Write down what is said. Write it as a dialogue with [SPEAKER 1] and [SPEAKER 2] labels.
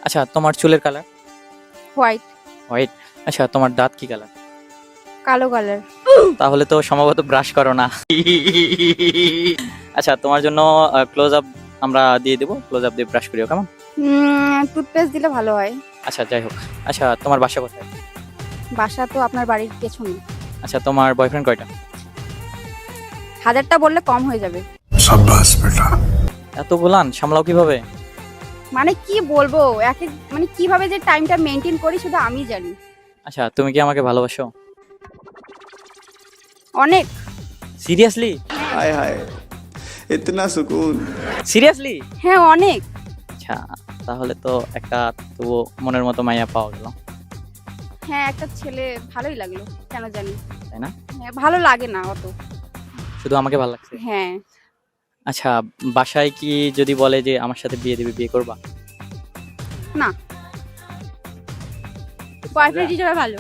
[SPEAKER 1] আচ্ছা, তোমার চুলের কালার?
[SPEAKER 2] হোয়াইট।
[SPEAKER 1] হোয়াইট। আচ্ছা, তোমার দাঁত কি কালার?
[SPEAKER 2] কালো কালার।
[SPEAKER 1] তাহলে তো সম্ভবত ব্রাশ করো না। আচ্ছা, তোমার জন্য ক্লোজ আপ আমরা দিয়ে দেবো, ক্লোজ আপ দিয়ে ব্রাশ করিও, কেমন?
[SPEAKER 2] টুথপেস্ট দিলে ভালো হয়।
[SPEAKER 1] আচ্ছা, যাই হোক। আচ্ছা, তোমার বাসা কোথায়?
[SPEAKER 2] বাসা তো আপনার বাড়ির পেছনে।
[SPEAKER 1] আচ্ছা, তোমার বয়ফ্রেন্ড কয়টা?
[SPEAKER 2] 1000টা বললে কম হয়ে যাবে।
[SPEAKER 3] शाबाश बेटा।
[SPEAKER 1] এত বলান সামলাও কিভাবে?
[SPEAKER 2] মানে কি বলবো, মানে কিভাবে যে টাইমটা মেনটেন করি শুধু আমি জানি।
[SPEAKER 1] আচ্ছা, তুমি কি আমাকে ভালোবাসো?
[SPEAKER 2] অনেক।
[SPEAKER 1] সিরিয়াসলি?
[SPEAKER 3] हाय हाय इतना सुकून।
[SPEAKER 1] সিরিয়াসলি?
[SPEAKER 2] হ্যাঁ অনেক।
[SPEAKER 1] আচ্ছা, তাহলে তো একটা তবু মনের মতো মাইয়া পাওয়া গেল,
[SPEAKER 2] হ্যাঁ একটা ছেলে ভালোই লাগলো, কেন জানি।
[SPEAKER 1] তাই না?
[SPEAKER 2] হ্যাঁ ভালো লাগে না অত।
[SPEAKER 1] শুধু আমাকে ভালো লাগছে।
[SPEAKER 2] হ্যাঁ।
[SPEAKER 1] আচ্ছা, বাসায় কি যদি বলে যে আমার সাথে বিয়ে দিবে, বিয়ে করবা?
[SPEAKER 2] না, বয়ফ্রেন্ড হিসেবে ভালো।